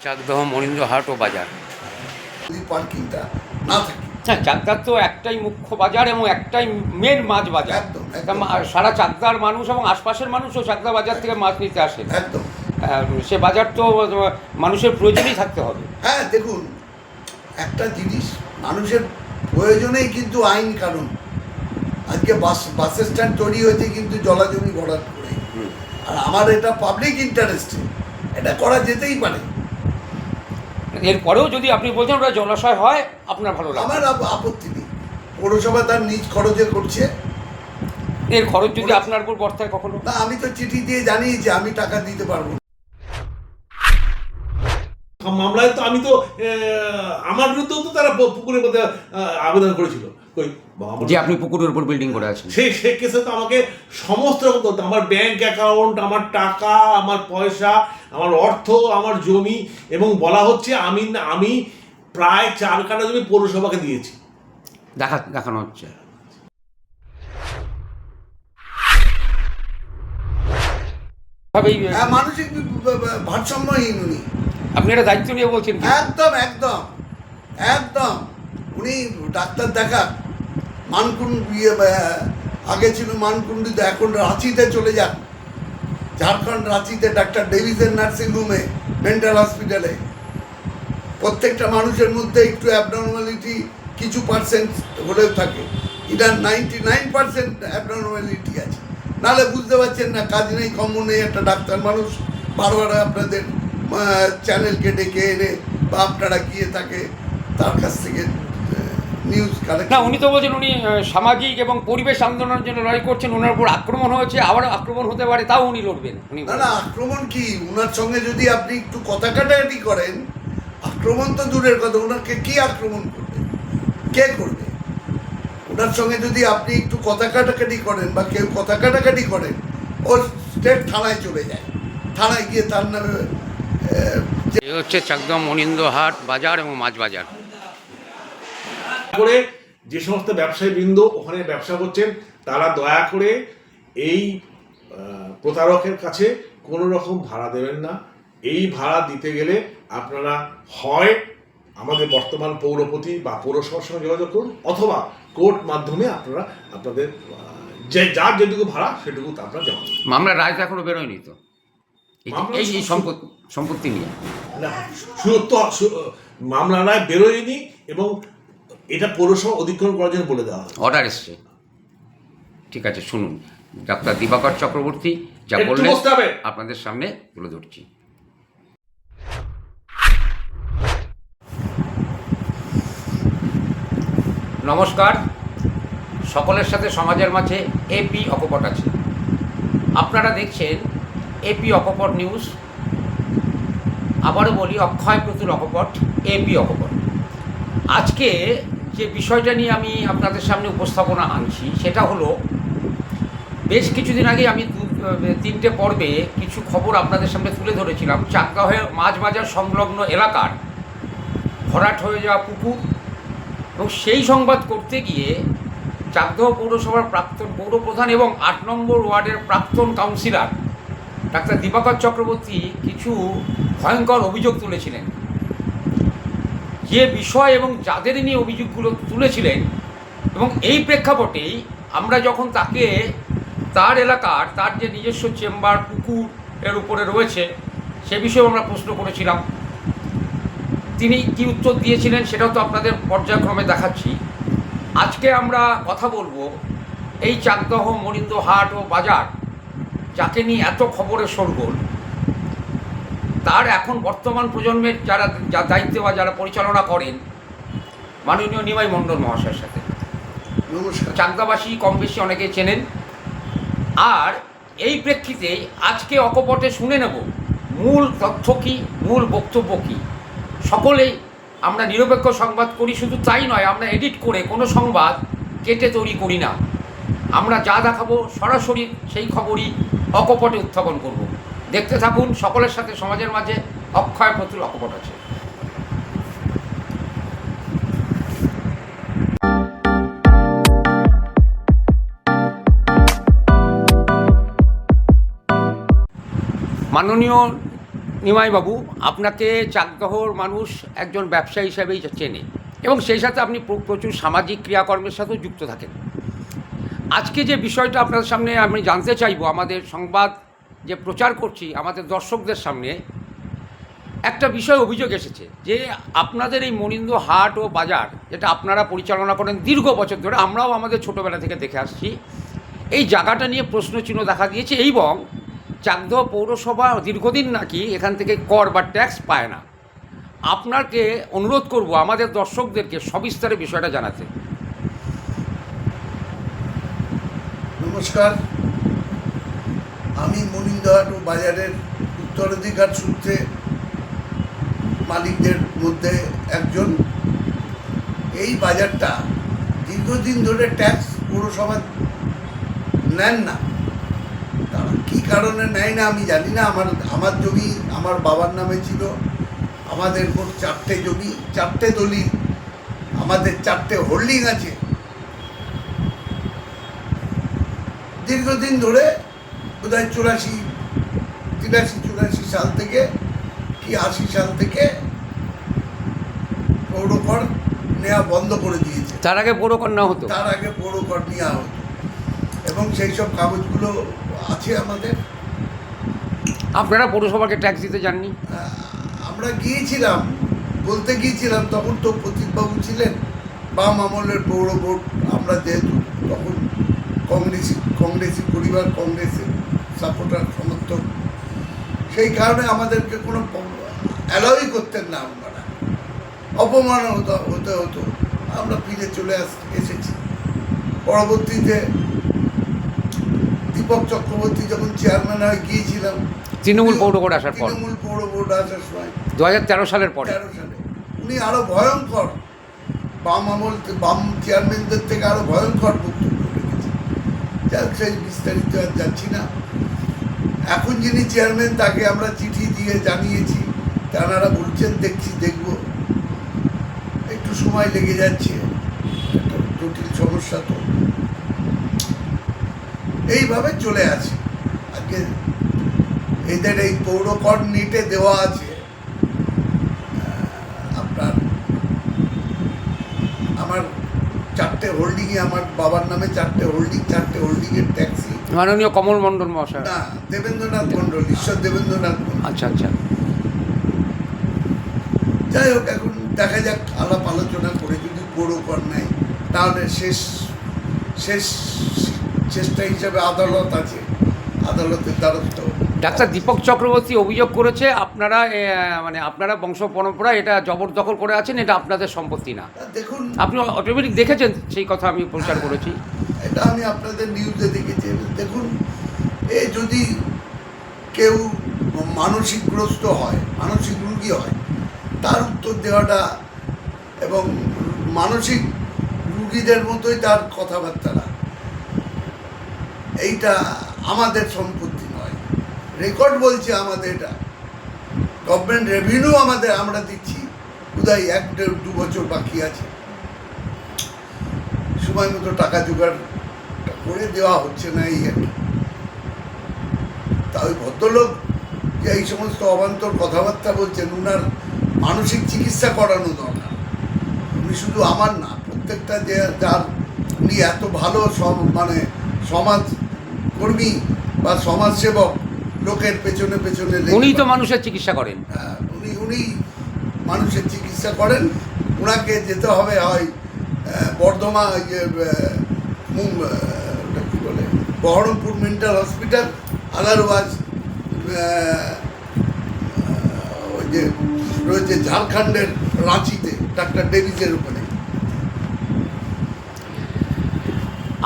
চাকদহ মনীন্দ্র হাট ও বাজার। যদি পার্কিংটা না থাকে, হ্যাঁ, চাকদার তো একটাই মুখ্য বাজার এবং একটাই মেন মাছ বাজার। একদম, তা একদম। সারা চাকদার মানুষ এবং আশপাশের মানুষও চাকদা বাজার থেকে মাছ নিতে আসেন। একদম। সে বাজার তো মানুষের প্রয়োজনই থাকতে হবে। হ্যাঁ, দেখুন, একটা জিনিস মানুষের প্রয়োজনেই কিন্তু আইন কানুন। আজকে বাস স্ট্যান্ড তৈরি হয়েছে কিন্তু জলাজমি ভরাট করে। আর আমার এটা পাবলিক ইন্টারেস্টে, এটা করা যেতেই পারে। এরপরেও যদি আপনি বলছেন ওটা জলাশয় হয়, আপনার ভালো লাগে। আমার আপত্তি নেই। পৌরসভা তার নিজ খরচে করছে। এর খরচ যদি আপনার উপর বর্তায় কখনো? না, আমি তো চিঠি দিয়ে জানিয়েছি আমি টাকা দিতে পারবো না। মামলায় তো আমি তো আমার বিরুদ্ধেও তো তারা পুকুরের মধ্যে আবেদন করেছিল। যে আপনি পুকুরের উপর বিল্ডিং করে আছেন, সেই কেসে তো আমাকে সমস্ত রকম করতে, আমার ব্যাংক অ্যাকাউন্ট, আমার টাকা, আমার পয়সা, আমার অর্থ, আমার জমি, এবং বলা হচ্ছে আমি প্রায় 4 কাঠা জমি পৌরসভাকে দিয়েছি। দেখানো হচ্ছে। হ্যাঁ, মানসিক ভারসাম্যহীন উনি। আপনি একটা দায়িত্ব নিয়ে বলছেন কি? একদম একদম একদম। উনি ডাক্তার দেখান, আগে ছিল মানকুণ্ডিতে, এখন রাঁচিতে চলে যান। ঝাড়খণ্ড রাঁচিতে ডাক্তার ডেভিসের নার্সিংহোমে, মেন্টাল হসপিটালে। প্রত্যেকটা মানুষের মধ্যে একটু অ্যাবনর্মালিটি কিছু পার্সেন্ট হলেও থাকে। এটা 99% অ্যাবনর্মালিটি আছে। নাহলে বুঝতে পারছেন না, কাজ নেই কম্ম নেই, একটা ডাক্তার মানুষ বারবার আপনাদের চ্যানেলকে ডেকে এনে বা আপনারা গিয়ে তাকে তার কাছ থেকে নিউজ কালেক্ট। না, উনি তো বলছেন উনি সামাজিক এবং পরিবেশ আন্দোলনের জন্য লড়াই করছেন। ওনার উপর আক্রমণ হয়েছে, আবার আক্রমণ হতে পারে, তাও উনি লড়বেন। না না, আক্রমণ কি? ওনার সঙ্গে যদি আপনি একটু কথা কাটাকাটি করেন, আক্রমণ তো দূরের কথা, ওনাকে কি আক্রমণ করবে? কে করবে? ওনার সঙ্গে যদি আপনি একটু কথা কাটাকাটি করেন বা কেউ কথা কাটাকাটি করেন, ওর স্টেট থানায় চলে যায়। থানায় গিয়ে তার নামে এই হচ্ছে চাকদহ মনীন্দ্র হাট বাজার এবং মাছ বাজার। করে যে সমস্ত ব্যবসায়ী বৃন্দ ওখানে ব্যবসা করছেন, তারা দয়া করে এই প্রতারকের কাছে কোনো রকম ভাড়া দেবেন না। এই ভাড়া দিতে গেলে আপনারা হয় আমাদের বর্তমান পৌরপতি বা পৌরসভার সঙ্গে যোগাযোগ করুন, অথবা কোর্ট মাধ্যমে আপনারা আপনাদের যার যেটুকু ভাড়া সেটুকু আপনারা জমা দেন। মামলার রায় এখনো বেরোয়নি তো এই সম্পত্তি নিয়ে? না, মামলা রায় বেরোয়নি এবং এটা পৌরসভা অধিগ্রহণ করার জন্য বলে দেওয়া হয়, অর্ডার এসছে। ঠিক আছে, শুনুন ডাক্তার দিবাকর চক্রবর্তী যা একটু বললেন বসতে হবে। আপনাদের সামনে তুলে ধরছি। নমস্কার, সকলের সাথে সমাজের মাঝে এপি অকপট আছে। আপনারা দেখছেন এপি অকপট নিউজ। আবারও বলি, অক্ষয় প্রতুল অকপট, এপি অকপট। আজকে যে বিষয়টা নিয়ে আমি আপনাদের সামনে উপস্থাপনা আনছি সেটা হলো, বেশ কিছুদিন আগে আমি 3টে পর্বে কিছু খবর আপনাদের সামনে তুলে ধরেছিলাম। চাকদহে মাছ বাজার সংলগ্ন এলাকার ভরাট হয়ে যাওয়া পুকুর, এবং সেই সংবাদ করতে গিয়ে চাকদহ পৌরসভার প্রাক্তন পৌরপ্রধান এবং 8 নম্বর ওয়ার্ডের প্রাক্তন কাউন্সিলর ডাক্তার দিবাকর চক্রবর্তী কিছু ভয়ঙ্কর অভিযোগ তুলেছিলেন। যে বিষয় এবং যাদের নিয়ে অভিযোগগুলো তুলেছিলেন, এবং এই প্রেক্ষাপটেই আমরা যখন তাকে তার এলাকার তার যে নিজস্ব চেম্বার পুকুর এর উপরে রয়েছে সে বিষয়ে আমরা প্রশ্ন করেছিলাম। তিনি কি উত্তর দিয়েছিলেন সেটাও তো আপনাদের পর্যায়ক্রমে দেখাচ্ছি। আজকে আমরা কথা বলবো এই চাকদহ মনীন্দ্র হাট ও বাজার, যাকে নিয়ে এত খবরের শোরগোল, তার এখন বর্তমান প্রজন্মের যারা দায়িত্বে বা যারা পরিচালনা করেন মাননীয় নিমাই মণ্ডল মহাশয়ের সাথে। নমস্কার। চাকদাবাসী কম বেশি অনেকে চেনেন। আর এই প্রেক্ষিতে আজকে অকপটে শুনে নেব মূল তথ্য কী, মূল বক্তব্য কী। সকলেই আমরা নিরপেক্ষ সংবাদ করি, শুধু তাই নয়, আমরা এডিট করে কোনো সংবাদ কেটে তৈরি করি না। আমরা যা দেখাবো সরাসরি সেই খবরই অকপটে উত্থাপন করব। দেখতে থাকুন, সকলের সাথে সমাজের মাঝে অক্ষয় প্রতুল অকপট আছে। মাননীয় নিমাইবাবু, আপনাকে চাকদহর মানুষ একজন ব্যবসায়ী হিসাবেই চেনে এবং সেই সাথে আপনি প্রচুর সামাজিক ক্রিয়াকর্মের সাথেও যুক্ত থাকেন। আজকে যে বিষয়টা আপনাদের সামনে আমি জানতে চাইব, আমাদের সংবাদ যে প্রচার করছি আমাদের দর্শকদের সামনে, একটা বিষয় অভিযোগ এসেছে যে আপনাদের এই মনিন্দ হাট ও বাজার, যেটা আপনারা পরিচালনা করেন দীর্ঘ বছর ধরে, আমরাও আমাদের ছোটোবেলা থেকে দেখে আসছি, এই জায়গাটা নিয়ে প্রশ্নচিহ্ন দেখা দিয়েছে এবং চাকদহ পৌরসভা দীর্ঘদিন নাকি এখান থেকে কর বা ট্যাক্স পায় না। আপনাকে অনুরোধ করব আমাদের দর্শকদেরকে সবিস্তারে বিষয়টা জানাতে। নমস্কার, আমি মনিন্দহাট ও বাজারের উত্তরাধিকার সূত্রে মালিকদের মধ্যে একজন। এই বাজারটা দীর্ঘদিন ধরে ট্যাক্স পৌরসভা নেন না। তারা কী কারণে নেয় না আমি জানি না। আমার জমি আমার বাবার নামে ছিল। আমাদের মোট 4টে জমি, 4টে দলিল, আমাদের 4টে হোল্ডিং আছে। দীর্ঘদিন ধরে বোধহয় 83-84 সাল থেকে কি 80 সাল থেকে পৌরকর নেওয়া বন্ধ করে দিয়েছে। তার আগে পৌরকর না হতো? তার আগে পৌরকর নেওয়া হতো এবং সেই সব কাগজগুলো আছে আমাদের। আপনারা পৌরসভাকে ট্যাক্স দিতে যাননি? আমরা গিয়েছিলাম, বলতে গিয়েছিলাম, তখন তো প্রতীকবাবু ছিলেন, বাম আমলের পৌর বোর্ড। আমরা যেহেতু তখন কংগ্রেসি পরিবার, কংগ্রেসের সাপোর্টার, সমর্থক, সেই কারণে আমাদেরকে কোনো অ্যালাউই করতেন না। আমরা অপমান হতে হতো। আমরা ফিরে চলে এসেছি। পরবর্তীতে দীপক চক্রবর্তী যখন চেয়ারম্যান হয়ে গিয়েছিলাম, তৃণমূল পৌর বোর্ড আসার পর, তৃণমূল পৌর বোর্ড আসার সময় 2013 সালের পরে, 13 সালে উনি আরো ভয়ঙ্কর, বাম চেয়ারম্যানদের থেকে আরো ভয়ঙ্কর বক্তব্য রেখেছেন। যাক, সেই বিস্তারিত আর যাচ্ছি না। এখন যিনি চেয়ারম্যান তাকে আমরা চিঠি দিয়ে জানিয়েছি, তারা বলছেন দেখব, একটু সময় লেগে যাচ্ছে, একটা জটিল সমস্যা তো, এইভাবে চলে আছে। আজকে এদের এই পৌরকর নেটে দেওয়া আছে আপনার, আমার 4টে হোল্ডিংয়ে, আমার বাবার নামে 4টে হোল্ডিংয়ের ট্যাক্সি। মাননীয় কমল মণ্ডল মহাশয়? না, দেবেন্দ্রনাথ মণ্ডল, ঈশ্বর দেবেন্দ্রনাথ মণ্ডল। আচ্ছা আচ্ছা। যাই হোক, এখন দেখা যাক, আলাপ আলোচনা করে যদি পৌরকর নেয় তাহলে শেষ চেষ্টা হিসাবে আদালত আছে, আদালতের দ্বারস্থ। ডাক্তার দীপক চক্রবর্তী অভিযোগ করেছে আপনারা মানে আপনারা বংশ পরম্পরা এটা জবরদখল করে আছেন, এটা আপনাদের সম্পত্তি না। দেখুন, আপনি অটোমেটিক দেখেছেন, সেই কথা আমি প্রচার করেছি। এটা আমি আপনাদের নিউজে দেখেছি। দেখুন, এ যদি কেউ মানসিকগ্রস্ত হয়, মানসিক রোগী হয়, তার উত্তর দেওয়াটা, এবং মানসিক রোগীদের মতোই তার কথাবার্তা, এইটা আমাদের সম্পত্তি নয়। রেকর্ড বলছে আমাদের, এটা গভর্নমেন্ট রেভিনিউ আমরা দিচ্ছি, বোধহয় 1-1.5-2 বছর বাকি আছে। সময় মতো টাকা জোগাড় করে দেওয়া হচ্ছে না, এই আর কি। তা ওই ভদ্রলোক যে এই সমস্ত অবান্তর কথাবার্তা বলছেন, উনার মানসিক চিকিৎসা করানো দরকার। উনি শুধু আমার না, প্রত্যেকটা যে যার উনি এত ভালো সমাজ কর্মী বা সমাজসেবক, লোকের পেছনে উনি তো মানুষের চিকিৎসা করেন। উনি মানুষের চিকিৎসা করেন। ওনাকে যেতে হবে হয় বর্ধমান, কি বলে, বহরমপুর মেন্টাল হসপিটাল, আদারওয়াইজ ওই যে রয়েছে ঝাড়খণ্ডের রাঁচিতে ডাক্তার ডেভিসের উপরে।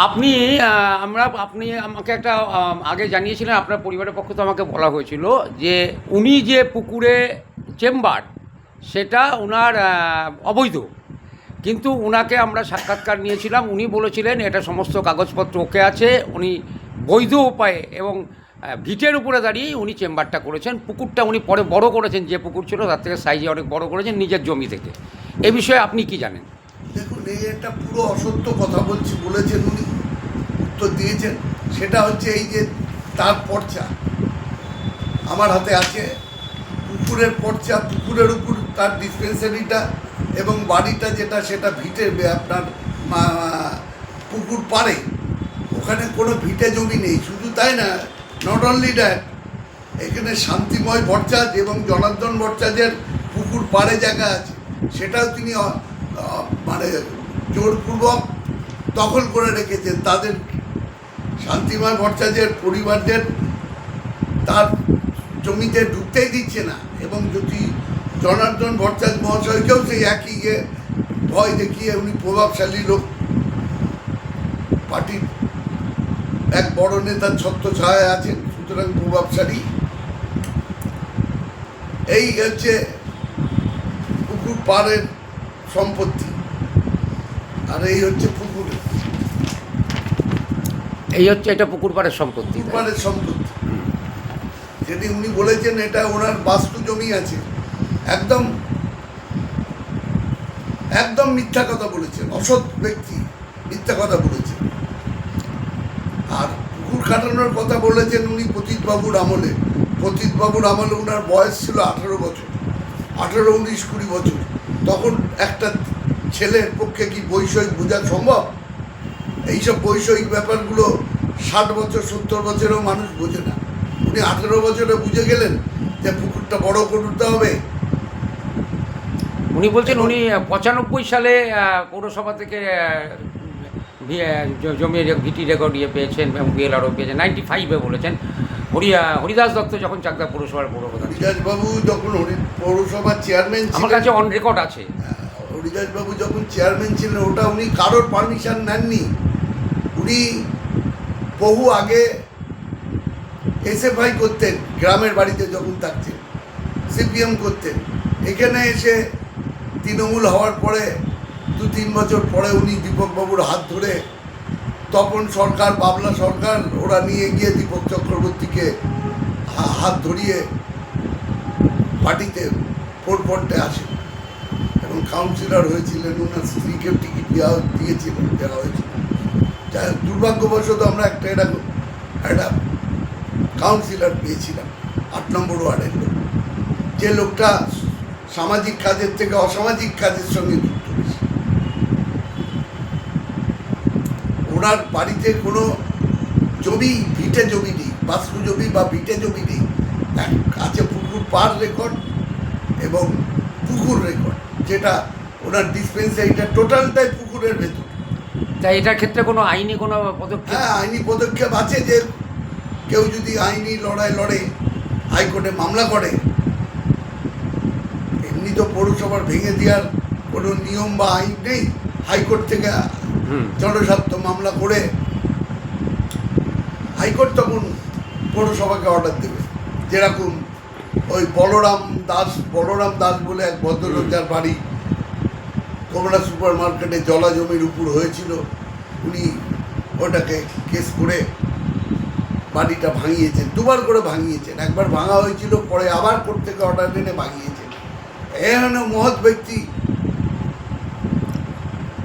আপনি আমাকে একটা আগে জানিয়েছিলেন, আপনার পরিবারের পক্ষ থেকে আমাকে বলা হয়েছিল যে উনি যে পুকুরে চেম্বার, সেটা ওনার অবৈধ, কিন্তু ওনাকে আমরা সাক্ষাৎকার নিয়েছিলাম, উনি বলেছিলেন এটা সমস্ত কাগজপত্র ওকে আছে, উনি বৈধ উপায়ে এবং ভিটের উপরে দাঁড়িয়ে উনি চেম্বারটা করেছেন। পুকুরটা উনি পরে বড় করেছেন, যে পুকুর ছিল তার থেকে সাইজে অনেক বড় করেছেন নিজের জমি থেকে। এ বিষয়ে আপনি কি জানেন? দেখুন, এই একটা পুরো অসত্য কথা বলেছেন উনি, উত্তর দিয়েছেন। সেটা হচ্ছে এই যে তার পর্চা আমার হাতে আছে, পুকুরের পর্চা, পুকুরের উপর তার ডিসপেন্সারিটা এবং বাড়িটা যেটা সেটা ভিটে আপনার পুকুর পাড়ে, ওখানে কোনো ভিটে জমি নেই। শুধু তাই না, নট অনলি দ্যাট, এখানে শান্তিময় ভট্টাচার্য এবং জনার্দন ভট্টাচার্যের পুকুর পাড়ে জায়গা আছে, সেটাও তিনি মানে জোরপূর্বক দখল করে রেখেছেন। তাদের শান্তিময় ভট্টাচার্যের পরিবারদের তার জমিতে ঢুকতেই দিচ্ছে না, এবং যদি জনার্দন ভট্টাচার্য মহাশয়কেও সেই একই ভয় দেখিয়ে, উনি প্রভাবশালী লোক, পার্টির এক বড় নেতার ছত্রছায়ায় আছেন, সুতরাং প্রভাবশালী। এই হচ্ছে পুকুর পাড়ের সম্পত্তি, আর এই হচ্ছে পুকুরের, এই হচ্ছে এটা পুকুর পাড়ের সম্পত্তি। পুকুর পাড়ের সম্পত্তি। যেটি উনি বলেছেন এটা ওনার বাস্তু জমি আছে, একদম একদম মিথ্যা কথা বলেছেন, অসৎ ব্যক্তি মিথ্যা কথা বলেছেন। আর পুকুর কাটানোর কথা বলেছেন উনি পতিতবাবুর আমলে। পতিতবাবুর আমলে ওনার বয়স ছিল 18 বছর, 18, 19, 20 বছর। তখন একটা ছেলের পক্ষে কি বৈষয়িক বোঝা সম্ভব? এইসব বৈষয়িক ব্যাপারগুলো 60 বছর 70 বছরেও মানুষ বোঝে না। উনি 18 বছরে বুঝে গেলেন যে পুকুরটা বড় করতে হবে। উনি বলছেন উনি 95 সালে পৌরসভা থেকে জমি ভিটি রেকর্ড পেয়েছেন এবং বিএলআরও পেয়েছেন। 95-এ বলেছেন। হরিদাস দত্ত যখন চাকদা পৌরসভার পৌরপ্রধান, হরিদাসবাবু যখন পৌরসভার চেয়ারম্যান আমার কাছে অন রেকর্ড আছে, হরিদাসবাবু যখন চেয়ারম্যান ছিলেন, ওটা উনি কারোর পারমিশন নেননি। উনি বহু আগে এসএফআই করতেন, গ্রামের বাড়িতে যখন থাকতেন সিপিএম করতেন। এখানে এসে তৃণমূল হওয়ার পরে 2-3 বছর পরে উনি দীপকবাবুর হাত ধরে, তপন সরকার, বাবলা সরকার, ওরা নিয়ে গিয়ে দীপক চক্রবর্তীকে হাত ধরিয়ে পার্টিতে ফোরফ্রন্টে আসেন এবং কাউন্সিলর হয়েছিলেন। ওনার স্ত্রীকেও টিকিট দেওয়া হয়েছিল। যাই হোক, দুর্ভাগ্যবশত আমরা একটা কাউন্সিলর পেয়েছিলাম 8 নম্বর ওয়ার্ডের লোক, যে লোকটা সামাজিক কাজের থেকে অসামাজিক কাজের সঙ্গে যুক্ত বেশি। ওনার বাড়িতে কোনো জমি, ভিটে জমি নেই, বাস্তু জমি বা ভিটে জমি নেই। আছে পুকুর পাড় রেকর্ড এবং পুকুর রেকর্ড, যেটা ওনার ডিসপেন্সারিটা টোটালটাই পুকুরের ভেতর। তাই এটার ক্ষেত্রে কোনো আইনি কোনো পদক্ষেপ? হ্যাঁ, আইনি পদক্ষেপ আছে। যে কেউ যদি আইনি লড়াই লড়ে, হাইকোর্টে মামলা করে, এমনি তো পৌরসভার ভেঙে দেওয়ার কোনো নিয়ম বা আইন নেই। হাইকোর্ট থেকে জনস্বার্থ মামলা করে হাইকোর্ট তখন পৌরসভাকে অর্ডার দেবে। যেরকম ওই বলরাম দাস বলে এক ভদ্রলোক, যার বাড়ি কমলা সুপার মার্কেটে জলা জমির উপর হয়েছিল, উনি ওটাকে কেস করে বাড়িটা ভাঙিয়েছেন, 2বার করে ভাঙিয়েছেন। একবার ভাঙা হয়েছিল, পরে আবার কোর্ট থেকে অর্ডার এনে ভাঙিয়েছেন। এখানে মহৎ ব্যক্তি।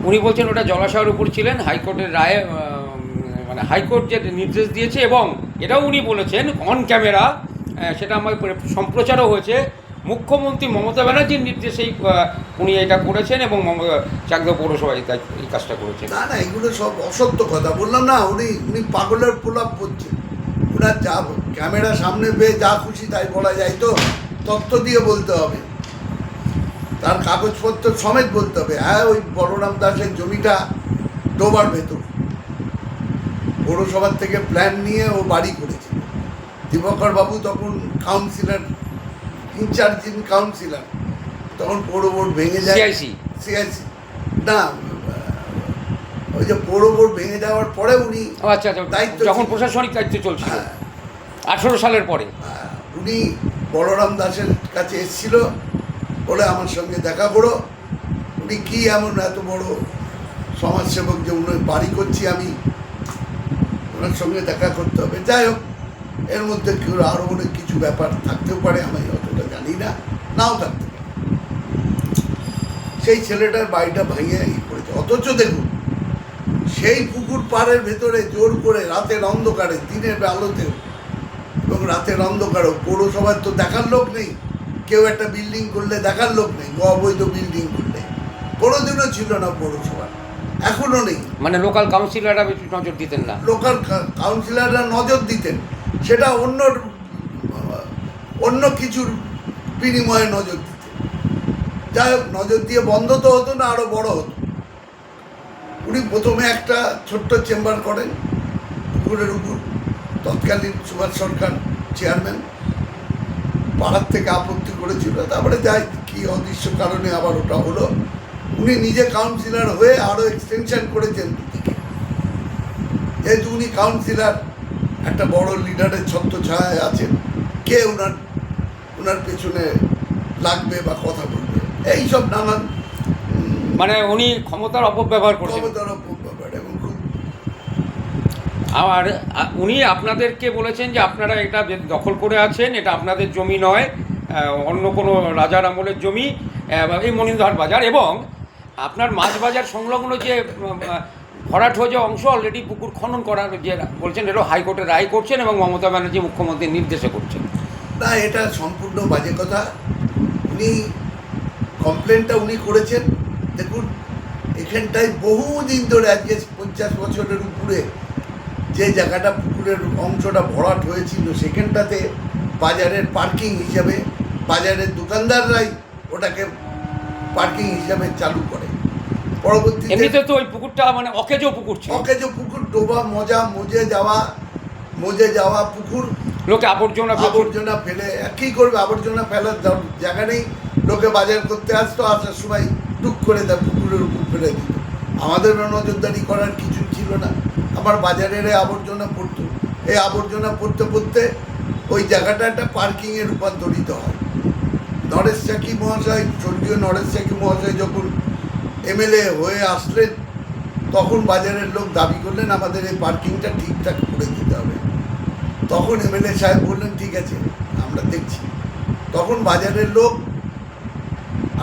উনি বলছেন ওটা জলাশয়ের উপর ছিলেন, হাইকোর্টের রায়ে মানে হাইকোর্ট যে নির্দেশ দিয়েছে, এবং এটাও উনি বলেছেন অন ক্যামেরা, সেটা আমার সম্প্রচারও হয়েছে, মুখ্যমন্ত্রী মমতা ব্যানার্জির নির্দেশেই উনি এটা করেছেন এবং চাকদা পৌরসভায় এই কাজটা করেছেন। না না, এগুলো সব অসত্য কথা। বললাম না, উনি পাগলের প্রলাপ করছেন। ওনার যা ক্যামেরা সামনে পেয়ে যা খুশি তাই বলা যায়, তো তথ্য দিয়ে বলতে হবে, তার কাগজপত্র সমেত বলতে হবে। হ্যাঁ, ওই বলরাম দাসের জমিটা ডোবার ভেতর, পৌরসভার থেকে প্ল্যান নিয়ে ও বাড়ি করেছে। দিবাকর বাবু তখন কাউন্সিলর, ইনচার্জিং কাউন্সিলর, তখন পৌর বোর্ড ভেঙে যায়। সিআইসি না, ওই যে পৌর বোর্ড ভেঙে যাওয়ার পরে উনি আচ্ছা দায়িত্ব, যখন প্রশাসনিক দায়িত্ব চলছিল 18 সালের পরে, উনি বলরাম দাসের কাছে এসেছিল, বলে আমার সঙ্গে দেখা করো। উনি কি এমন এত বড় সমাজসেবক যে উনি বাড়ি করছি, আমি ওনার সঙ্গে দেখা করতে হবে। যাই হোক, এর মধ্যে কেউ আরও অনেক কিছু ব্যাপার থাকতেও পারে, আমি অতটা জানি না, নাও থাকতে পারে। সেই ছেলেটার বাড়িটা ভাঙিয়ে করেছে। অথচ দেখুন, সেই পুকুর পাড়ের ভেতরে জোর করে রাতের অন্ধকারে, দিনের আলোতেও এবং রাতের অন্ধকারেও, পৌরসভার তো দেখার লোক নেই, কেউ একটা বিল্ডিং করলে দেখার লোক নেই, অবৈধ বিল্ডিং করলে কোনোদিনও ছিল না পৌরসভার, এখনো নেই। মানে লোকাল কাউন্সিলররা বেশি নজর দিতেন না? লোকাল কাউন্সিলররা নজর দিতেন, সেটা অন্য কিছুর বিনিময়ে নজর দিতেন। যাই হোক, নজর দিয়ে বন্ধ তো হতো না, আরো বড় হতো। উনি প্রথমে একটা ছোট্ট চেম্বার করেন পুকুরের উপর, তৎকালীন সুভাষ সরকার চেয়ারম্যান পাড়ার থেকে আপত্তি করেছিল, তারপরে যাই কি অদৃশ্য কারণে আবার ওটা হলো। উনি নিজে কাউন্সিলর হয়ে আরো এক্সটেনশন করেছেন দুদিকে, যেহেতু উনি কাউন্সিলর, একটা বড় লিডারের ছত্রছায়ায় আছেন, কে ওনার পেছনে লাগবে বা কথা বলবে, এইসব নানান মানে উনি ক্ষমতার অপব্যবহার করেছেন। ক্ষমতার অপব্যবহার। এবং খুব আর উনি আপনাদেরকে বলেছেন যে আপনারা এটা দখল করে আছেন, এটা আপনাদের জমি নয়, অন্য কোনো রাজার আমলের জমি, এই মনিন্দরহাট বাজার, এবং আপনার মাছ বাজার সংলগ্ন যে ভরাট হয়ে যাওয়া অংশ অলরেডি পুকুর খনন করার যে বলছেন, এটা হাইকোর্টে রায় করছেন এবং মমতা ব্যানার্জি মুখ্যমন্ত্রীর নির্দেশে করছেন। না, এটা সম্পূর্ণ বাজে কথা। উনি কমপ্লেনটা উনি করেছেন। দেখুন, এখানটায় বহুদিন ধরে, আজকে 50 বছরের উপরে যে জায়গাটা পুকুরের অংশটা ভরাট হয়েছিল, সেখানটাতে বাজারের পার্কিং হিসাবে বাজারের দোকানদাররাই ওটাকে পার্কিং হিসাবে চালু করে। পরবর্তীতে এমনিতে তো ওই পুকুরটা মানে অকেজো পুকুর ছিল, অকেজো পুকুর, ডোবা মজে যাওয়া পুকুর, লোকে আবর্জনা ফেলে। কি করবে, আবর্জনা ফেলার জায়গা নেই, লোকে বাজার করতে আসতো, আসার সময় টুক করে তার পুকুরের উপর ফেলে দিত। আমাদের নজরদারি করার কিছু ছিল না। আমার বাজারের আবর্জনা পড়তো, এই আবর্জনা পড়তে পড়তে ওই জায়গাটা একটা পার্কিংয়ে রূপান্তরিত হয়। নরেশ চাকি মহাশয়, স্বর্গীয় নরেশ চাকি মহাশয় যখন এমএলএ হয়ে আসলেন, তখন বাজারের লোক দাবি করলেন আমাদের এই পার্কিংটা ঠিকঠাক করে দিতে হবে। তখন এমএলএ সাহেব বললেন ঠিক আছে, আমরা দেখছি। তখন বাজারের লোক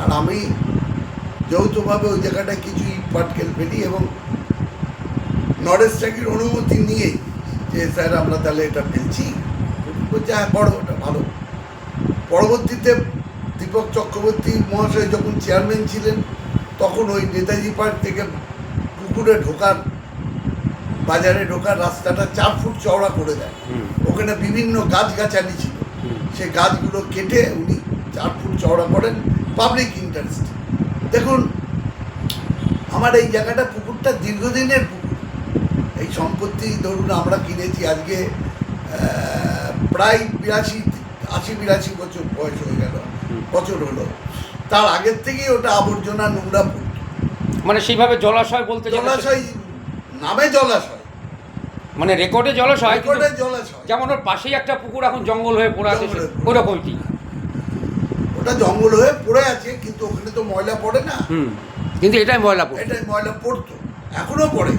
আর আমি যৌথভাবে ওই জায়গাটায় কিছু ইট পাটকেল ফেলি এবং নরেশ চাকির অনুমতি নিয়ে যে স্যার আমরা তাহলে এটা ফেলছি, বলছে হ্যাঁ করো, ওটা ভালো। পরবর্তীতে দীপক চক্রবর্তী মহাশয় যখন চেয়ারম্যান ছিলেন, তখন ওই নেতাজি পার্ক থেকে পুকুরে বাজারে ঢোকার রাস্তাটা 4 ফুট চওড়া করে দেয়। ওখানে বিভিন্ন গাছগাছালি ছিল, সেই গাছগুলো কেটে উনি 4 ফুট চওড়া করেন পাবলিক ইন্টারেস্ট। দেখুন, আমার এই জায়গাটা পুকুরটা দীর্ঘদিনের পুকুর। এই সম্পত্তি ধরুন আমরা কিনেছি আজকে প্রায় 82 বছর বয়স হয়ে গেল, বছর হলো। তার আগের থেকেই ওটা আবর্জনা নোংরা পড়ত। মানে সেইভাবে জলাশয় বলতে জলাশয় নামে জলাশয়, মানে রেকর্ডে জলাশয়, জলাশয়, যেমন ওর পাশেই একটা পুকুর এখন জঙ্গল হয়ে পড়ে আছে, ওরকমটি। ওটা জঙ্গল হয়ে পড়ে আছে, কিন্তু ওখানে তো ময়লা পড়ে না। কিন্তু এটাই ময়লা পড়তো, এখনো পড়ে।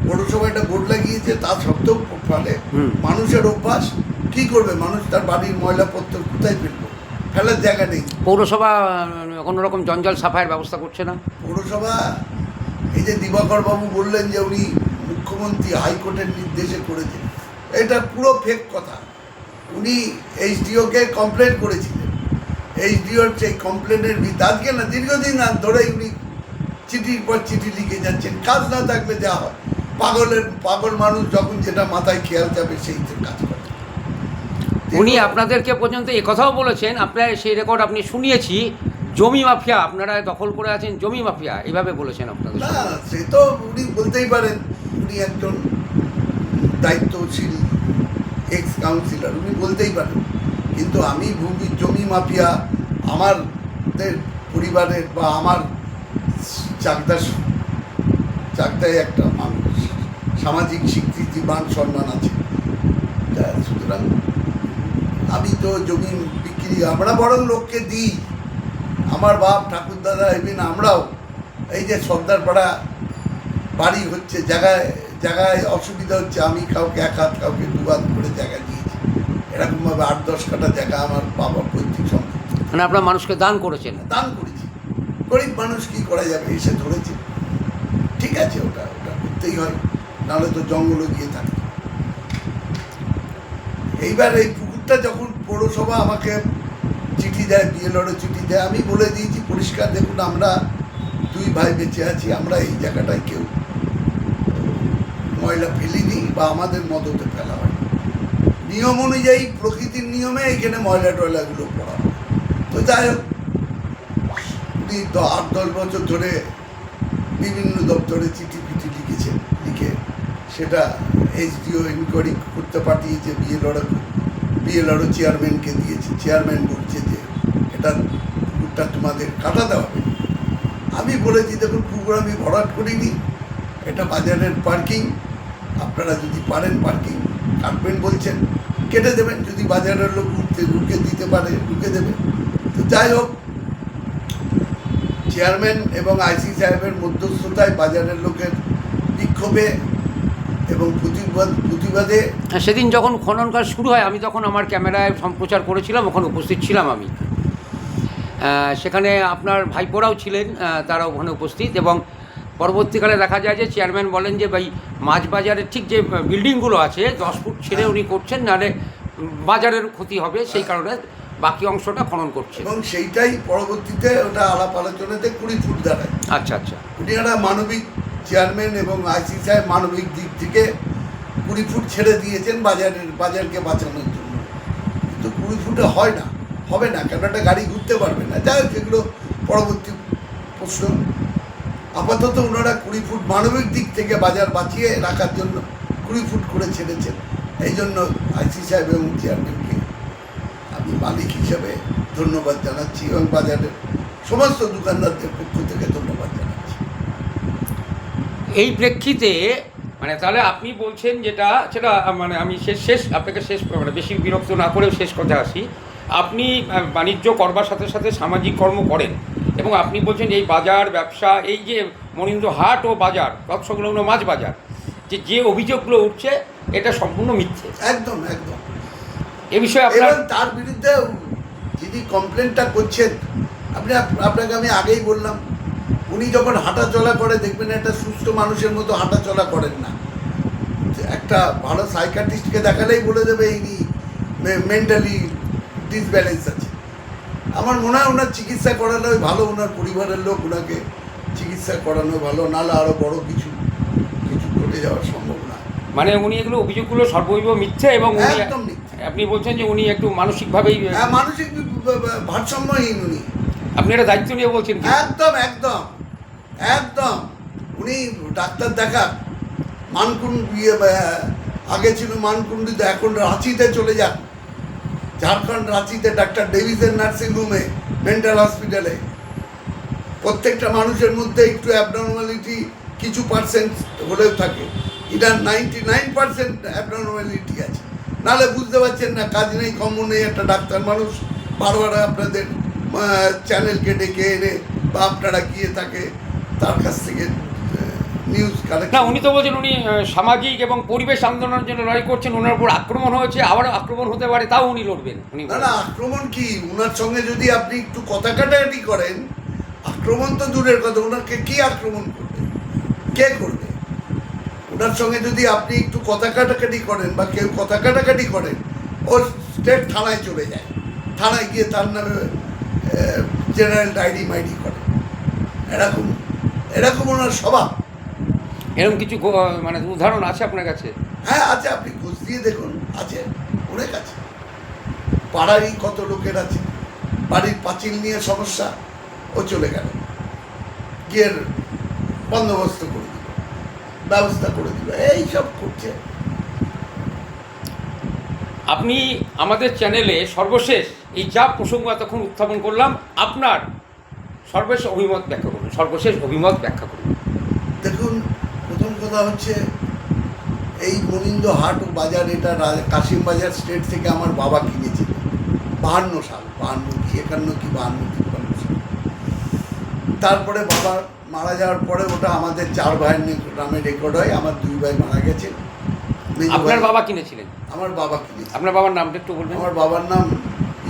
পৌরসভা একটা বোর্ড লাগিয়েছে, তা সত্ত্বেও ফেলে। মানুষের অভ্যাস, কি করবে মানুষ, তার বাড়ির ময়লাপত্র কোথায় ফেলবে, ফেলার জায়গা নেই। পৌরসভা কোনো রকম জঞ্জাল সাফাইয়ের ব্যবস্থা করছে না। পৌরসভা, এই যে দিবাকর বাবু বললেন যে উনি মুখ্যমন্ত্রী হাইকোর্টের নির্দেশে করেছেন, এটা পুরো ফেক কথা। উনি এইচডিওকে কমপ্লেন করেছিলেন, এইচডিওর সেই কমপ্লেনের আজকে না, দীর্ঘদিন ধরেই উনি চিঠির পর চিঠি লিখে যাচ্ছেন। কাজ না থাকলে যা হয়, পাগল মানুষ যখন যেটা মাথায় খেয়াল যাবে সেই কাজ করে। উনি আপনাদেরকে পর্যন্ত এ কথাও বলেছেন, আপনার সেই রেকর্ড আপনি শুনিয়েছি, জমি মাফিয়া আপনারা দখল করে আছেন, জমি মাফিয়া এইভাবে বলেছেন আপনাদের। না, সে তো উনি বলতেই পারেন, উনি একজন দায়িত্বশীল এক্স কাউন্সিলর, উনি বলতেই পারেন। কিন্তু আমি জমি মাফিয়া আমাদের পরিবারের বা আমার চাকদায় একটা মানুষ সামাজিক স্বীকৃতি, মান সম্মান আছে, সুতরাং আমি তো জমি বিক্রি, আমরা বরং লোককে দিই। আমার বাপ ঠাকুরদাদা, এমনি আমরাও, এই যে সর্দারপাড়া বাড়ি হচ্ছে, জায়গায় অসুবিধা হচ্ছে, আমি কাউকে 1 হাত কাউকে 2 হাত করে জায়গা দিয়েছি। এরকমভাবে 8-10 কাঠা জায়গা আমার বাবার পৈতৃক সম্পত্তি। মানে আপনার মানুষকে দান করেছেন? দান করেছি। গরিব মানুষ কি করা যাবে, এসে ধরেছে, ঠিক আছে, ওটা করতেই হয়, নাহলে তো জঙ্গলে গিয়ে থাকে। এইবার এই পুকুরটা যখন পৌরসভা আমাকে চিঠি দেয়, বিএলআরও চিঠি দেয়। আমি বলে দিয়েছি পরিষ্কার, দেখুন আমরা দুই ভাই বেঁচে আছি, আমরা এই জায়গাটায় কেউ ময়লা ফেলিনি বা আমাদের মদতে ফেলা হয়। নিয়ম অনুযায়ী, প্রকৃতির নিয়মে এখানে ময়লা টয়লাগুলো পড়া হয়। তো যাই হোক, উনি 8-10 বছর ধরে বিভিন্ন দপ্তরে চিঠি ফিঠি লিখেছেন, লিখে সেটা এসডিও ইনকোয়ারি করতে পাঠিয়েছে, বিএলআরও চেয়ারম্যানকে দিয়েছে। চেয়ারম্যান বলছে যে এটা পুকুরটা তোমাদের কাটাতে হবে। আমি বলেছি দেখুন, পুকুর আমি ভরাট করিনি, এটা বাজারের পার্কিং, আপনারা যদি পারেন পার্কিং কাটবেন বলছেন, কেটে দেবেন। যদি বাজারের লোক ঢুকে দিতে পারে ঢুকে দেবেন। তো যাই হোক, চেয়ারম্যান এবং আইসি সাহেবের মধ্যস্থতায় বাজারের লোকের বিক্ষোভে এবং প্রতিবাদে সেদিন যখন খনন কাজ শুরু হয়, আমি তখন আমার ক্যামেরায় সম্প্রচার করেছিলাম, ওখানে উপস্থিত ছিলাম আমি। সেখানে আপনার ভাইপোরাও ছিলেন, তারা ওখানে উপস্থিত। এবং পরবর্তীকালে দেখা যায় যে চেয়ারম্যান বলেন যে ভাই, মাছ বাজারের ঠিক যে বিল্ডিংগুলো আছে 10 ফুট ছেড়ে উনি করছেন, নাহলে বাজারের ক্ষতি হবে, সেই কারণে বাকি অংশটা খনন করছে। এবং সেইটাই পরবর্তীতে ওটা আলাপ আলোচনাতে 20 ফুট দাঁড়ায়। আচ্ছা আচ্ছা। উনি একটা মানবিক, চেয়ারম্যান এবং আইসি সাহেব মানবিক দিক থেকে 20 ফুট ছেড়ে দিয়েছেন বাজারকে বাঁচানোর জন্য। কিন্তু 20 ফুটে হয় না, হবে না, কেন একটা গাড়ি ঘুরতে পারবে না। যাই হোক, সেগুলো পরবর্তী প্রশ্ন। আপাতত ওনারা 20 ফুট মানবিক দিক থেকে বাজার বাঁচিয়ে রাখার জন্য 20 ফুট করে ছেড়েছেন। এই জন্য আইসি সাহেব এবং চেয়ারম্যানকে আমি মালিক হিসেবে ধন্যবাদ জানাচ্ছি এবং বাজারের সমস্ত দোকানদারদের পক্ষ থেকে ধন্যবাদ জানাচ্ছি। এই প্রেক্ষিতে মানে তাহলে আপনি বলছেন যেটা, সেটা মানে আমি শেষ আপনাকে মানে বেশি বিরক্ত না করেও শেষ কথা আসি। আপনি বাণিজ্য করবার সাথে সাথে সামাজিক কর্ম করেন, এবং আপনি বলছেন এই বাজার ব্যবসা, এই যে মনীন্দ্র হাট ও বাজার তৎসংলগ্ন মাছ বাজার, যে অভিযোগগুলো উঠছে, এটা সম্পূর্ণ মিথ্যে। একদম একদম। এ বিষয়ে আপনার, এবং তার বিরুদ্ধে যিনি কমপ্লেনটা করছেন, আপনাকে আমি আগেই বললাম, উনি যখন হাঁটা চলা করে দেখবেন একটা সুস্থ মানুষের মতো হাঁটা চলা করেন না। একটা ভালো সাইকিয়াট্রিস্টকে দেখালেই বলে দেবে ইনি মেন্টালি ডিসব্যালেন্স আছে। আমার মনে হয় ওনার চিকিৎসা করানোই ভালো, ওনার পরিবারের লোক ওনাকে চিকিৎসা করানো ভালো, নাহলে আরও বড় কিছু ঘটে যাওয়ার সম্ভাবনা। মানে উনি এগুলো অভিযোগগুলো সর্বৈব মিথ্যে, এবং একদম মিথ্যে। আপনি বলছেন যে উনি একটু মানসিকভাবেই, মানসিক ভারসাম্যহীন উনি। আপনি একটা দায়িত্ব নিয়ে বলছেন কি? একদম একদম একদম। উনি ডাক্তার দেখা আগে ছিল মানকুন্ডিতে, এখন রাঁচিতে চলে যান। ঝাড়খণ্ড রাঁচিতে ডাক্তার ডেভিসের নার্সিংহোমে, মেন্টাল হসপিটালে। প্রত্যেকটা মানুষের মধ্যে একটু অ্যাবনর্মালিটি কিছু পার্সেন্ট হলেও থাকে, এটা 99% অ্যাবনর্মালিটি আছে। নাহলে বুঝতে পারছেন না, কাজ নেই কর্ম নেই, একটা ডাক্তার মানুষ বারবার আপনাদের চ্যানেলকে ডেকে এনে বা আপনারা গিয়ে তাকে তার কাছ থেকে নিউজ কালেক্ট। না, উনি তো বলছেন উনি সামাজিক এবং পরিবেশ আন্দোলনের জন্য লড়াই করছেন, ওনার উপর আক্রমণ হয়েছে, আবারও আক্রমণ হতে পারে, তাও উনি লড়বেন। উনি না, আক্রমণ কি, ওনার সঙ্গে যদি আপনি একটু কথা কাটাকাটি করেন, আক্রমণ তো দূরের কথা, ওনাকে কি আক্রমণ করবে, কে করবে? ওনার সঙ্গে যদি আপনি একটু কথা কাটাকাটি করেন বা কেউ কথা কাটাকাটি করেন, ও স্টেট থানায় চলে যায়, থানায় গিয়ে তার নামে জেনারেল ডায়েরি মাইরি করে। এরকম ওনার স্বভাব। এরকম কিছু মানে উদাহরণ আছে আপনার কাছে? হ্যাঁ আছে, আপনি খোঁজ দিয়ে দেখুন, আছে, অনেক আছে। পাড়ারই কত লোকের আছে, বাড়ির পাঁচিল নিয়ে সমস্যা, ও চলে গেল, গিয়ে বন্দোবস্ত করে দিল, ব্যবস্থা করে দিল, এইসব করছে। আপনি আমাদের চ্যানেলে সর্বশেষ এই যা প্রসঙ্গ এতক্ষণ উত্থাপন করলাম, আপনার সর্বশেষ অভিমত ব্যাখ্যা করুন। দেখুন, প্রথম কথা হচ্ছে, এই মনীন্দ্র হাট ও বাজার, এটা কাশিম বাজার স্টেট থেকে আমার বাবা কিনেছিল 52 সাল, 51 সাল। তারপরে বাবা মারা যাওয়ার পরে ওটা আমাদের 4 ভাইয়ের নামে রেকর্ড হয়। আমার 2 ভাই মারা গেছে। আপনার বাবা কিনেছিলেন? আমার বাবা কিনেছে। আপনার বাবার নামটা একটু বলবেন? আমার বাবার নাম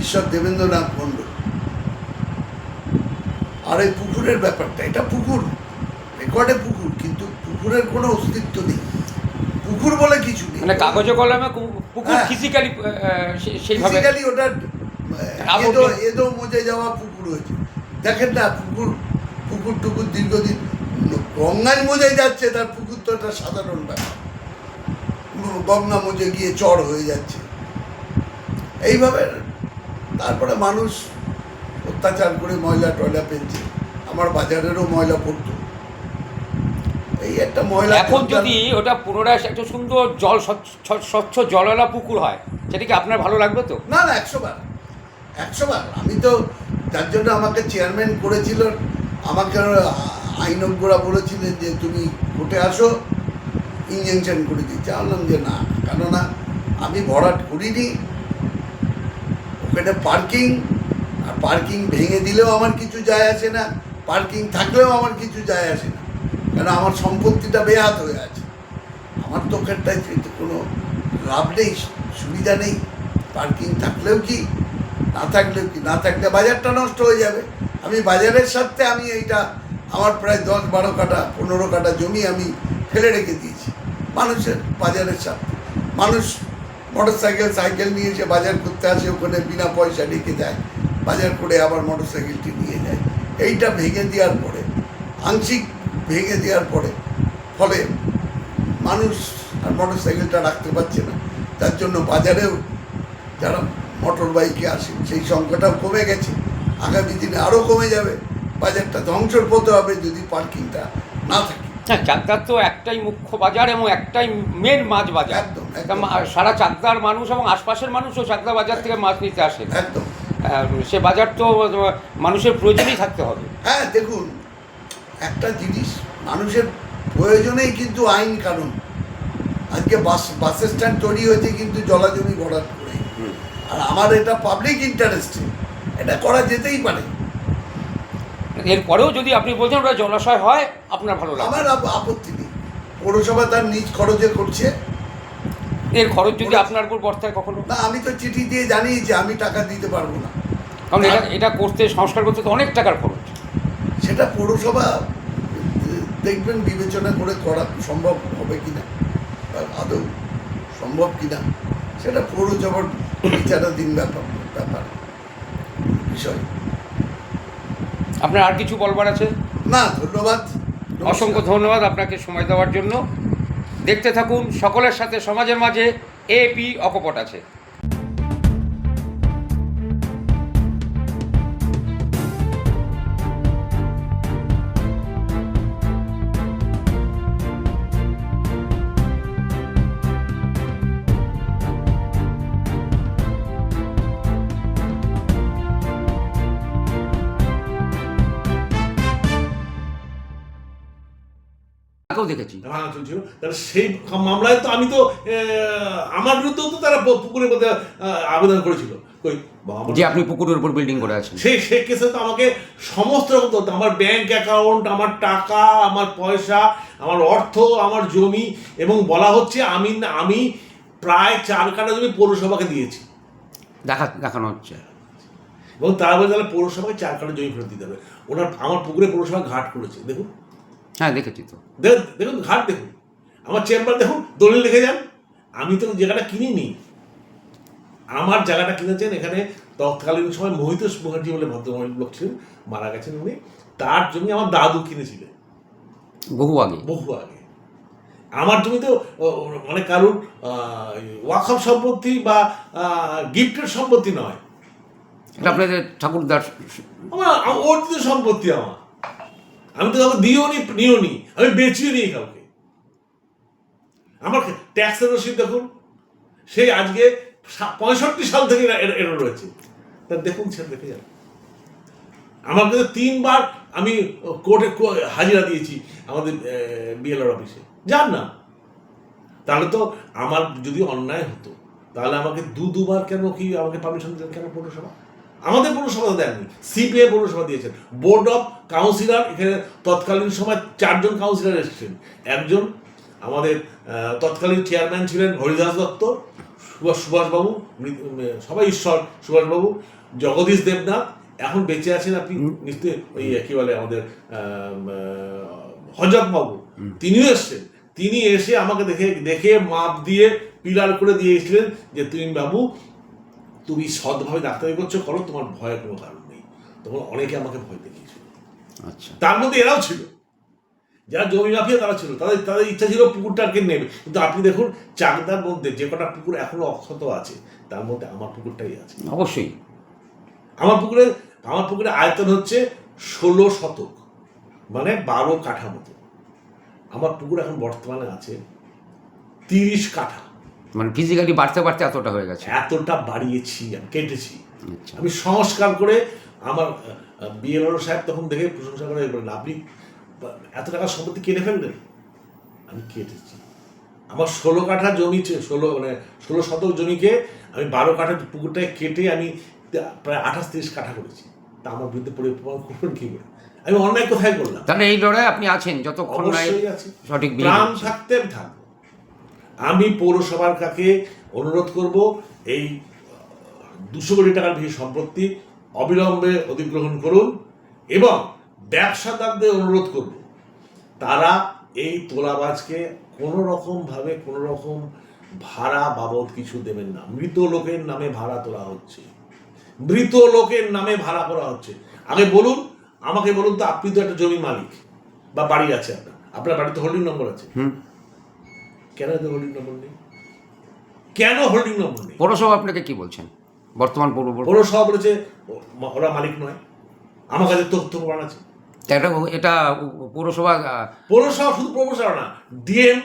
ঈশ্বর দেবেন্দ্রনাথ মণ্ডল। আর এই পুকুরের ব্যাপারটা, এটা পুকুর, রেকর্ডে পুকুর, কিন্তু পুকুরের কোনো অস্তিত্ব নেই, পুকুর বলে কিছু নেই। মানে কাগজে কলমে পুকুর ফিজিক্যালি সেইভাবে ওটা এদো মজে যাওয়া পুকুর হয়েছে। দেখেন না পুকুর টুকুর দীর্ঘদিন গঙ্গায় মজে যাচ্ছে, তার পুকুর তো একটা সাধারণ ব্যাপার, গঙ্গা মজে গিয়ে চড় হয়ে যাচ্ছে এইভাবে। তারপরে মানুষ অত্যাচার করে ময়লা টয়লা ফেলছে, আমার বাজারেরও ময়লা পড়তো, এই একটা ময়লা। এখন যদি ওটা পুনরায় একটা সুন্দর জল স্বচ্ছ জলওয়ালা পুকুর হয়, সেটা কি আপনার ভালো লাগবে তো? না 100 বার। আমি তো যার জন্য আমাকে চেয়ারম্যান করেছিল, আমাকে আইনজ্ঞরা বলেছিলেন যে তুমি কোর্টে আসো, ইঞ্জেকশন করে দিচ্ছি। বললাম যে না, কেননা আমি ভরাট করিনি, ওখানে পার্কিং, আর পার্কিং ভেঙে দিলেও আমার কিছু যায় আসে না, পার্কিং থাকলেও আমার কিছু যায় আসে না, কেন আমার সম্পত্তিটা বেহাত হয়ে আছে। আমার তো ওখানটায় কোনো লাভ নেই, সুবিধা নেই। পার্কিং থাকলেও কি, না থাকলেও কি, না থাকলে বাজারটা নষ্ট হয়ে যাবে। আমি বাজারের স্বার্থে আমি এইটা আমার প্রায় 10-12 কাঠা 15 কাঠা জমি আমি ফেলে রেখে দিয়েছি মানুষের বাজারের স্বার্থে। মানুষ সাইকেল নিয়ে এসে বাজার করতে আসে, ওখানে বিনা পয়সা রেখে যায়, বাজার করে আবার মোটরসাইকেলটি নিয়ে যায়। এইটা ভেঙে দেওয়ার পরে, আংশিক ভেঙে দেওয়ার পরে ফলে মানুষ আর মোটরসাইকেলটা রাখতে পারছে না, তার জন্য বাজারেও যারা মোটর বাইকে আসে সেই সংখ্যাটাও কমে গেছে, আগামী দিনে আরও কমে যাবে। বাজারটা ধ্বংসের পথে হবে যদি পার্কিংটা না থাকে। হ্যাঁ, চাকদার তো একটাই মুখ্য বাজার এবং একটাই মেন মাছ বাজার। একদম। সারা চাকদার মানুষ এবং আশপাশের মানুষও চাকদা বাজার থেকে মাছ নিতে আসে। একদম। সে বাজার তো মানুষের প্রয়োজনেই থাকতে হবে। হ্যাঁ, দেখুন একটা জিনিস, মানুষের প্রয়োজনেই কিন্তু আইন কানুন। আজকে বাস স্ট্যান্ড তৈরি হয়েছে কিন্তু জলাজমি ভরাট করে, আর আমার এটা পাবলিক ইন্টারেস্টে, এটা করা যেতেই পারে। এরপরেও যদি আপনি বলছেন ওটা জলাশয় হয়, আপনার ভালো লাগে? আমার আপত্তি নেই, পৌরসভা তার নিজ খরচে করছে। এর খরচ যদি আপনার উপর বর্তায় কখনো? না, আমি তো চিঠি দিয়ে জানিয়েছি আমি টাকা দিতে পারবো না, কারণ এটা করতে, সংস্কার করতে তো অনেক টাকার খরচ। সেটা পৌরসভা দেখবেন বিবেচনা করে করা সম্ভব হবে কিনা, আদৌ সম্ভব কিনা সেটা পৌরসভার বিচারাধীন ব্যাপার বিষয়। আপনার আর কিছু বলবার আছে? না, ধন্যবাদ, অসংখ্য ধন্যবাদ আপনাকে সময় দেওয়ার জন্য। দেখতে থাকুন সকলের সাথে সমাজের মাঝে, এপি অকপট আছে। আগেও দেখেছি ভাঙা চলছিল, তাহলে সেই মামলায় তো আমি তো আমার বিরুদ্ধেও তো তারা পুকুরের মধ্যে আবেদন করেছিল। যে আপনি পুকুরের উপর বিল্ডিং করে আছেন, সেই কেসে তো আমাকে সমস্ত রকম তথ্য, আমার ব্যাংক অ্যাকাউন্ট, আমার টাকা, আমার পয়সা, আমার অর্থ, আমার জমি, এবং বলা হচ্ছে আমি প্রায় 4 কাঠা জমি পৌরসভাকে দিয়েছি, দেখানো হচ্ছে। এবং তারা বলে তাহলে পৌরসভাকে 4 কাঠা জমি ফেরত দিতে হবে। আমার পুকুরে পৌরসভা ঘাট করেছে, দেখুন। হ্যাঁ, দেখেছি তো। দেখুন ঘাট, দেখুন আমার চেম্বার, দেখুন দলিল লিখে যান। আমি তো জায়গাটা কিনিনি, আমার জায়গাটা কিনেছেন এখানে তৎকালীন সময় মহিতোষ মুখার্জি বলে ভদ্রমহিলা লোক ছিলেন, মারা গেছেন উনি। তার জমি আমার দাদু কিনেছিলেন বহু আগে। আমার জমি তো মানে কারুর ওয়াকফ সম্পত্তি বা গিফটের সম্পত্তি নয়, এটা আপনাদের ঠাকুরদার, আমার অর্জিত সম্পত্তি। আমি তো কাউকে নিও নি, আমি বেচিও নি কাউকে। আমার ট্যাক্সের রসিদ দেখুন, সেই আজকে 65 সাল থেকে এটা রয়েছে। তা দেখুন, সেটা দেখে যান। আমার কাছে 3 বার আমি কোর্টে হাজিরা দিয়েছি আমাদের বিএলআর অফিসে, যান না। তাহলে তো আমার যদি অন্যায় হতো তাহলে আমাকে দুবার কেন আমাকে পারমিশন দিলেন কেন পৌরসভা? আমাদের পৌরসভা দেননি, সিপিআই পৌরসভা দিয়েছেন। বোর্ড অফ কাউন্সিলর, এখানে তৎকালীন সময় 4 জন কাউন্সিলর এসেছেন। একজন আমাদের তৎকালীন চেয়ারম্যান ছিলেন হরিদাস দত্ত, সুভাষবাবু, সবাই ঈশ্বর, সুভাষবাবু, জগদীশ দেবনাথ, এখন বেঁচে আছেন আপনি নিশ্চয়ই, ওই কি বলে আমাদের হজরত বাবু, তিনিও এসছেন। তিনি এসে আমাকে দেখে মাপ দিয়ে পিলার করে দিয়েছিলেন যে তুই বাবু তুমি সৎভাবে ডাক্তারি করছো, করো, তোমার ভয়ের কোনো কারণ নেই। তখন অনেকে আমাকে ভয় দেখিয়েছিল। আচ্ছা, তার মধ্যে এরাও ছিল, যারা জমি মাফিয়া তারা ছিল, তাদের ইচ্ছা ছিল পুকুরটাকে নেবে। কিন্তু আপনি দেখুন চাকদার মধ্যে যে কটা পুকুর এখনো অক্ষত আছে, তার মধ্যে আমার পুকুরটাই আছে। অবশ্যই। আমার পুকুরে আয়তন হচ্ছে 16 শতক, মানে 12 কাঠা মতো। আমার পুকুর এখন বর্তমানে আছে 30 কাঠা। মানে ফিজিক্যালি বাড়তে বাড়তে এতটা হয়ে গেছে। এতটা বাড়িয়েছি, আমি কেটেছি। আচ্ছা, আমি সংস্কার করে, আমার বিএলআর সাহেব তখন দেখে প্রশংসা করে বলেন, আপনি এত টাকা সম্পত্তি কেটে ফেললেন। আমি কেটেছি। আমার 16 কাঠা জমি, 16 শতক জমিকে আমি 12 কাঠা পুকুরটাকে কেটে আমি প্রায় 28-30 কাঠা করেছি। তা আমার বিরুদ্ধে প্রমাণ করবেন কি করে? আমি অন্যায় কোথায় করলাম? তাহলে এই লড়াই আপনি আছেন যতক্ষণ না অবশ্যই আছে, সঠিক প্রাণ থাকতে থাকবো। আমি পৌরসভার কাছে অনুরোধ করব, এই 200 কোটি টাকার বেশি সম্পত্তি অবিলম্বে অধিগ্রহণ করুন, এবং ব্যবসাদারদের অনুরোধ করব, তারা এই তোলাবাজকে কোনো রকম ভাড়া বাবদ কিছু দেবেন না। মৃত লোকের নামে ভাড়া তোলা হচ্ছে, মৃত লোকের নামে ভাড়া করা হচ্ছে। আগে বলুন, আমাকে বলুন তো, আপনি তো একটা জমি মালিক বা বাড়ি আছে, আপনার বাড়িতে হোল্ডিং নম্বর আছে, কেন এত হোল্ডিং নম্বর নেই? কেন হোল্ডিং নম্বর নেই? পৌরসভা আপনাকে কি বলছেন? বর্তমান পৌরসভা বলেছে ওরা মালিক নয়। আমার কাছে তথ্য প্রমাণ আছে। এটা পৌরসভা শুধু পৌরসভা না, ডিএম,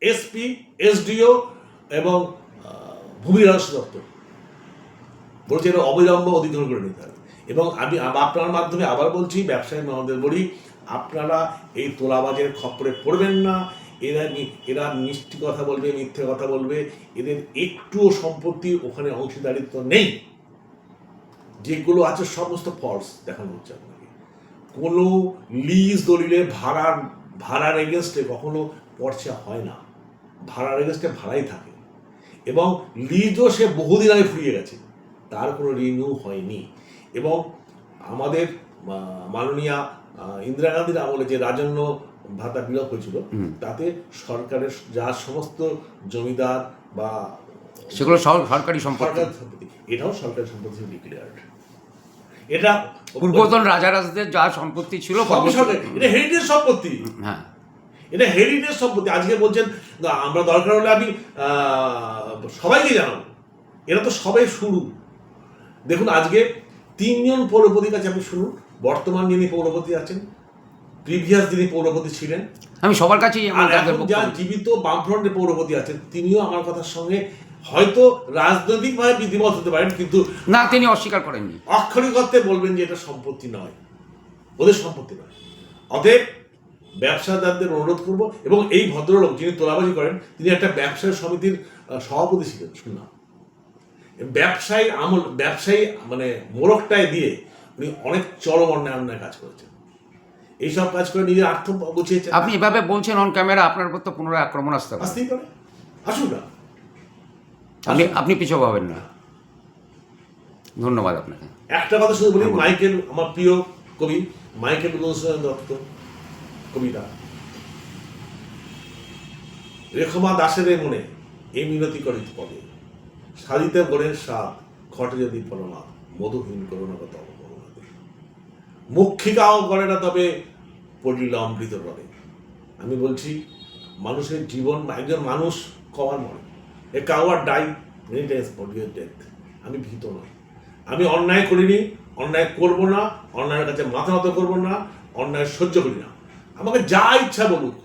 এসপি, এসডিও এবং ভূমি রাজস্ব দপ্তর বলছে এটা অবিলম্ব অধিগ্রহণ করে নিতে হবে। এবং আমি আপনার মাধ্যমে আবার বলছি, ব্যবসায়ী মহোদয় বলি, আপনারা এই তোলাবাজের খপ্পরে পড়বেন না। এরা মিষ্টি কথা বলবে, মিথ্যে কথা বলবে, এদের একটুও সম্পত্তি ওখানে অংশীদারিত্ব নেই। যেগুলো আছে সমস্ত ফলস দেখানো হচ্ছে আপনাকে। কোনো লিজ দলিলে ভাড়ার এগেনস্টে কখনো পর্চা হয় না। ভাড়ার এগেনস্টে ভাড়াই থাকে, এবং লিজও সে বহুদিন আগে ফুরিয়ে গেছে, তার কোনো রিনিউ হয়নি। এবং আমাদের মাননীয়া ইন্দিরা গান্ধীর আমলে যে রাজন্য ভাতা বিলোপ হয়েছিল, তাতে সরকারের যা সমস্ত জমিদার বা সেগুলো সরকারি সম্পত্তি, এটাও সরকারি সম্পত্তি ডিক্লেয়ার্ড। এটা পূর্বতন রাজারাজদের যা সম্পত্তি ছিল, এটা হেরিটেজ সম্পত্তি। হ্যাঁ, এটা হেরিটেজ সম্পত্তি। আজকে বলছেন আমরা দরকার হলে আমি সবাইকে জানাবো। এরা তো সবাই শুরু। দেখুন, আজকে 3 জন পৌরপতির কাছে আপনি শুনুন, বর্তমান যিনি পৌরপতি আছেন, প্রিভিয়াস যিনি পৌরপতি ছিলেন, আমি সবার কাছেই যা জীবিত বামফ্রন্টের পৌরপতি আছেন, তিনিও আমার কথার সঙ্গে হয়তো রাজনৈতিকভাবে বিধিমত হতে পারেন, কিন্তু না, তিনি অস্বীকার করেননি। আক্ষরিক অর্থে বলবেন যে এটা সম্পত্তি নয়, ওদের সম্পত্তি নয়। অতএব ব্যবসাদারদের অনুরোধ করব, এবং এই ভদ্রলোক যিনি তোলাবাজি করেন, তিনি একটা ব্যবসায়ী সমিতির সভাপতি ছিলেন। শুনলাম ব্যবসায়ী মানে মোড়কটায় দিয়ে উনি অনেক চরম অন্যায় কাজ করেছেন। এইসব কাজ করে নিজের আর্থ গুছিয়েছেন। আপনি এভাবে বলছেন অন ক্যামেরা, আপনার উপর তো পুনরায় আক্রমণ আসতেই পারে, আসুন না, আপনি পিছু পাবেন না। ধন্যবাদ আপনাকে। একটা কথা শুধু বলি, মাইকেল, আমার প্রিয় কবি মাইকেল দত্ত কবিতা, রেখমা দাসের মনে এই মিনতি করে পদে, সাজিতে বনের স্বাদ ঘটে যদি পরমাদ, মধুহীন করুণাগত অবকরণাতে, মুখিকাও করে না তবে পড়িল অমৃত রবে। আমি বলছি, মানুষের জীবন, একজন মানুষ কবার মরে, a coward die many times for your death. আমি ভীত নই, আমি অন্যায় করিনি, অন্যায় করব না, অন্যায়ের কাছে মাথা নত করবো না, অন্যায় সহ্য করি না। আমাকে যা ইচ্ছা বলুক।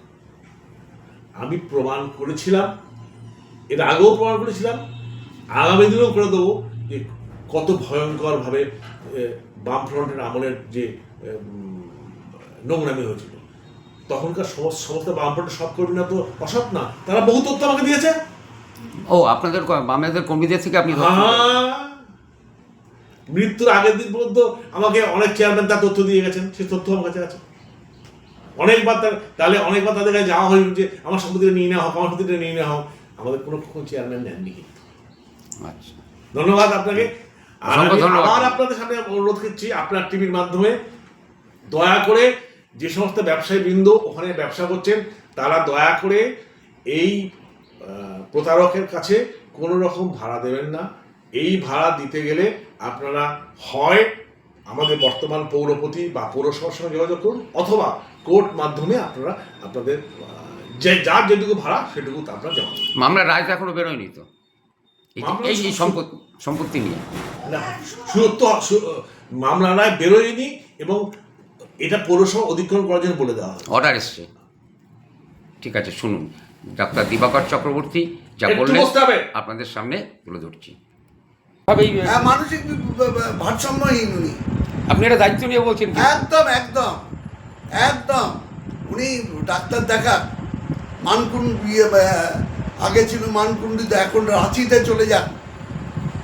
আমি প্রমাণ করেছিলাম, এর আগেও প্রমাণ করেছিলাম, আগামী দিনেও করে দেবো যে কত ভয়ঙ্করভাবে বামফ্রন্টের আমলের যে নোংরামি হয়েছিল। তখনকার সমস্ত বামফ্রন্টের সব কর্মীরা তো অসৎ না, তারা বহু তথ্য আমাকে দিয়েছে। ও, আপনাদের বামেদের কর্মীদের থেকে আপনি মৃত্যুর আগের দিন পর্যন্ত আমাকে অনেক চেয়ারম্যান তার তথ্য দিয়ে গেছেন, সেই তথ্য আমার কাছে আছে। অনেকবার তাদের কাছে যাওয়া হয়েছে যে আমার সম্পত্তিটা নিয়ে নেওয়া হোক, আমার সম্পত্তিটা নিয়ে নেওয়া হোক। আমাদের কোনো চেয়ারম্যান নেননি কিন্তু। আচ্ছা, ধন্যবাদ আপনাকে। আবার আপনাদের সামনে অনুরোধ করছি, আপনার টিভির মাধ্যমে দয়া করে যে সমস্ত ব্যবসায়ী বৃন্দ ওখানে ব্যবসা করছেন, তারা দয়া করে এই প্রতারকের কাছে কোনো রকম ভাড়া দেবেন না। এই ভাড়া দিতে গেলে আপনারা হয় আমাদের বর্তমান পৌরপতি বা পৌরসভার সঙ্গে যোগাযোগ করুন, অথবা কোর্ট মাধ্যমে আপনারা আপনাদের যে যার যেটুকু ভাড়া সেটুকু আপনারা জমা দিন। মামলার রায় তো এখনো বেরোয়নি তো মামলা এই সম্পত্তি নিয়ে। না, মামলা রায় বেরোয়নি এবং এটা পৌরসভা অধিগ্রহণ করার জন্য বলে দেওয়া হয়। অর্ডার এসছে, ঠিক আছে, শুনুন। ডাক্তার দিবাকর চক্রবর্তী যা একটু বললেন বসতে হবে। আপনাদের সামনে তুলে ধরছি। হ্যাঁ, মানসিক ভারসাম্যহীন উনি, আপনি একটা দায়িত্ব নিয়ে বলছেন কি? একদম একদম একদম। উনি ডাক্তার দেখান, আগে ছিল মানকুণ্ডিতে, এখন রাঁচিতে চলে যান।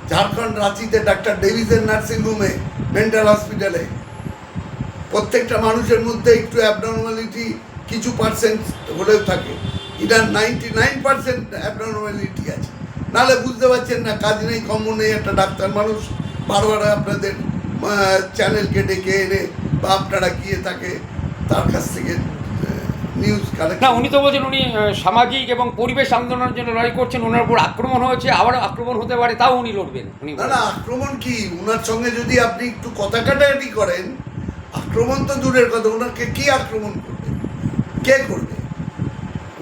ঝাড়খণ্ড রাঁচিতে ডাক্তার ডেভিসের নার্সিংহোমে, মেন্টাল হসপিটালে। প্রত্যেকটা মানুষের মধ্যে একটু অ্যাবনর্মালিটি কিছু পার্সেন্ট হলেও থাকে, এটা 99% অ্যাবনর্মালিটি আছে। নাহলে বুঝতে পারছেন না, কাজ নেই কম্ম নেই, একটা ডাক্তার মানুষ বারবার আপনাদের চ্যানেলকে ডেকে এনে বা আপনারা গিয়ে তাকে তার কাছ থেকে নিউজ কালেক্ট। না, উনি তো বলছেন উনি সামাজিক এবং পরিবেশ আন্দোলনের জন্য লড়াই করছেন, ওনার উপর আক্রমণ হয়েছে, আবার আক্রমণ হতে পারে, তাও উনি লড়বেন। উনি না না, আক্রমণ কি, ওনার সঙ্গে যদি আপনি একটু কথা কাটাকাটি করেন, আক্রমণ তো দূরের কথা, ওনাকে কি আক্রমণ করবে, কে করবে?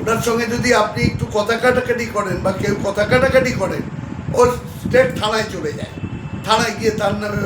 ওনার সঙ্গে যদি আপনি একটু কথা কাটাকাটি করেন বা কেউ কথা কাটাকাটি করেন, ওর স্টেট থানায় চলে যায়, থানায় গিয়ে তার নামে